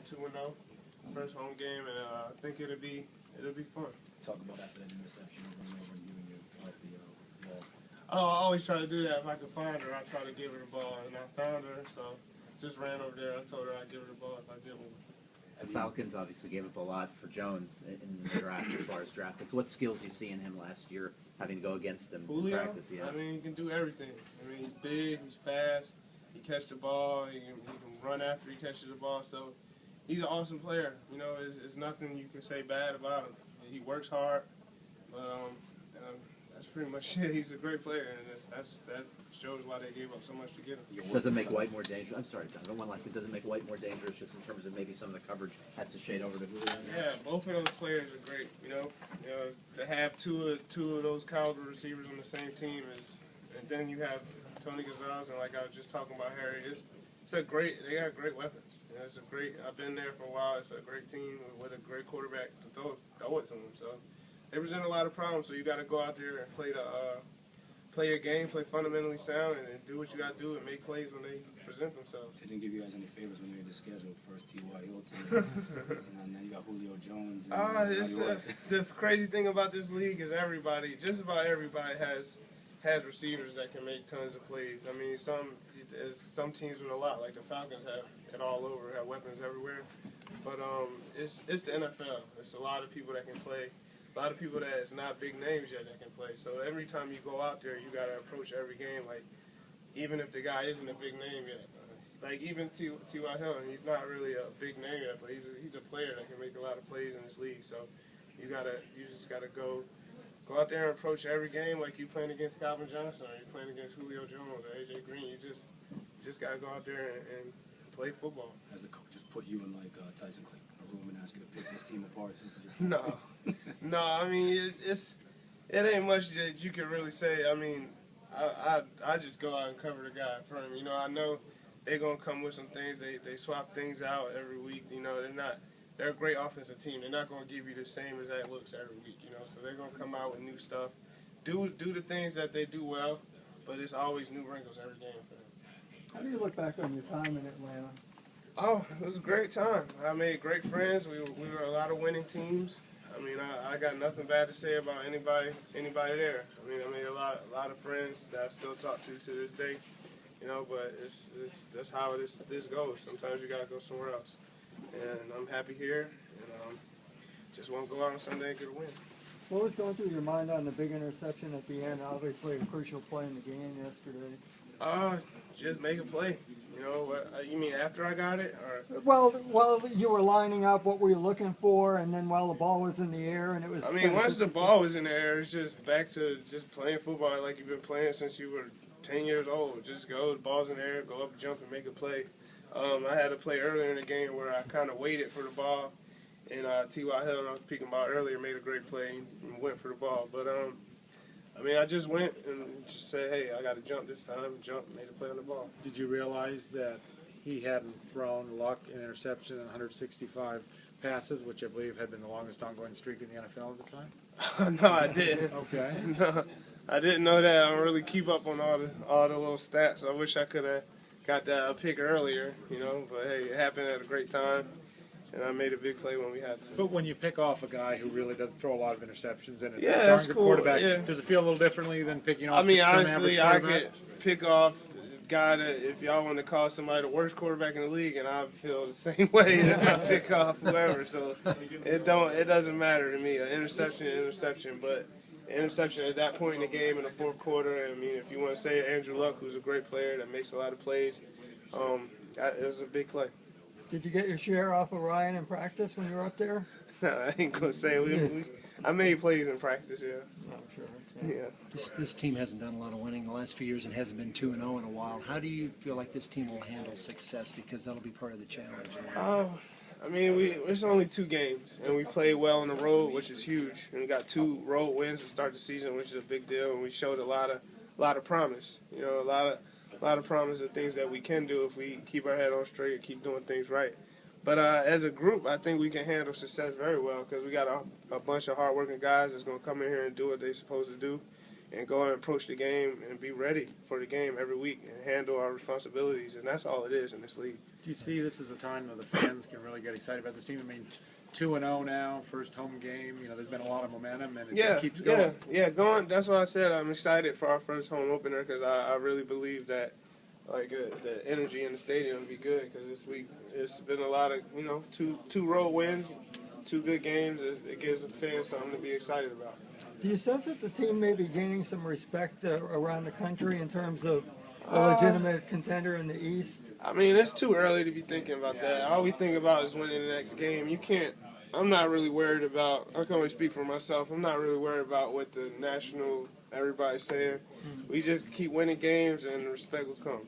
2-0, first home game, and I think it'll be fun. Talk about after that interception over and over and giving your wife the ball. Oh, I always try to do that. If I could find her, I try to give her the ball, and I found her, so just ran over there. I told her I'd give her the ball if I get one. The Falcons obviously gave up a lot for Jones in the draft as far as draft picks. What skills you see in him last year, having to go against him Julio, in practice? Yeah. I mean, he can do everything. I mean, he's big, he's fast, he catches the ball, he can run after he catches the ball. So he's an awesome player. You know, it's nothing you can say bad about him. He works hard, but that's pretty much it. He's a great player, and that shows why they gave up so much to get him. Does it make White more dangerous? I'm sorry, Donovan, one last thing. Does it make White more dangerous just in terms of maybe some of the coverage has to shade over to Julio? Yeah, both of those players are great. You know, to have two of those caliber receivers on the same team and then you have Tony Gonzalez and like I was just talking about Harry. They got great weapons. You know, I've been there for a while. It's a great team with a great quarterback to throw it to them. So they present a lot of problems. So you got to go out there and play your game, play fundamentally sound, and do what you got to do and make plays when they present themselves. It didn't give you guys any favors when you made the schedule. First T.Y. Hilton, and then you got Julio Jones. The crazy thing about this league is just about everybody has receivers that can make tons of plays. I mean, some teams with a lot, like the Falcons, have it all over, have weapons everywhere. But it's the NFL. It's a lot of people that can play. A lot of people that is not big names yet that can play. So every time you go out there, you got to approach every game like, even if the guy isn't a big name yet. Like even T.Y. Hilton, he's not really a big name yet, but he's a player that can make a lot of plays in this league. So you just gotta go out there and approach every game like you playing against Calvin Johnson or you playing against Julio Jones or A.J. Green. You just gotta go out there and play football. As the coach, just put you in like Tyson Clay in a room and ask you to pick this team apart. Since you're No, I mean it ain't much that you can really say. I mean, I just go out and cover the guy in front of me. You know, I know they're gonna come with some things. They swap things out every week. You know, they're a great offensive team. They're not gonna give you the same exact looks every week. You know, so they're gonna come out with new stuff, do the things that they do well, but it's always new wrinkles every game for them. How do you look back on your time in Atlanta? Oh, it was a great time. I made great friends. We were a lot of winning teams. I mean, I got nothing bad to say about anybody there. I mean, I made a lot of friends that I still talk to this day. You know, but that's how this goes. Sometimes you gotta go somewhere else. And I'm happy here, and just want to go out on Sunday and get a win. What was going through your mind on the big interception at the end? Obviously, a crucial play in the game yesterday. Just make a play. You know, you mean after I got it, or? Well, you were lining up. What were you looking for? And then while the ball was in the air, and it was. I mean, once the ball was in the air, it's just back to just playing football like you've been playing since you were 10 years old. Just go, the ball's in the air, go up, jump, and make a play. I had a play earlier in the game where I kind of waited for the ball, and T.Y. Hilton, I was speaking about earlier, made a great play and went for the ball. But, I mean, I just went and just said, hey, I got to jump this time, jumped, made a play on the ball. Did you realize that he hadn't thrown luck and interception in 165 passes, which I believe had been the longest ongoing streak in the NFL at the time? No, I didn't. Okay. No, I didn't know that. I don't really keep up on all the little stats. I wish I could have got that pick earlier, you know. But, hey, it happened at a great time, and I made a big play when we had to. But when you pick off a guy who really does throw a lot of interceptions and is a Yeah, darn that's good cool. quarterback, Yeah. does it feel a little differently than picking off I mean, just some honestly, average I quarterback? could pick off a guy that, if y'all want to call somebody the worst quarterback in the league, and I feel the same way if I pick off whoever. So it doesn't matter to me. An interception, but interception at that point in the game in the fourth quarter. I mean, if you want to say Andrew Luck, who's a great player that makes a lot of plays, it was a big play. Did you get your share off of Ryan in practice when you were up there? I ain't gonna say I made plays in practice. Yeah. Oh, sure. Yeah. This team hasn't done a lot of winning the last few years and hasn't been 2-0 in a while. How do you feel like this team will handle success? Because that'll be part of the challenge. I mean, it's only 2 games, and we played well on the road, which is huge. And we got 2 road wins to start the season, which is a big deal. And we showed a lot of promise. You know, a lot of promise of things that we can do if we keep our head on straight and keep doing things right. But as a group, I think we can handle success very well because we got a bunch of hardworking guys that's going to come in here and do what they're supposed to do. and go and approach the game and be ready for the game every week and handle our responsibilities. And that's all it is in this league. Do you see this as a time where the fans can really get excited about this team? I mean, 2-0 now, first home game. You know, there's been a lot of momentum, and it just keeps going. Going. That's why I said I'm excited for our first home opener because I really believe that the energy in the stadium will be good because this week it's been a lot of two road wins, 2 good games. It gives the fans something to be excited about. Do you sense that the team may be gaining some respect around the country in terms of a legitimate contender in the East? I mean, it's too early to be thinking about that. All we think about is winning the next game. I'm not really worried about, I can only speak for myself, I'm not really worried about what the national, everybody's saying. We just keep winning games and respect will come.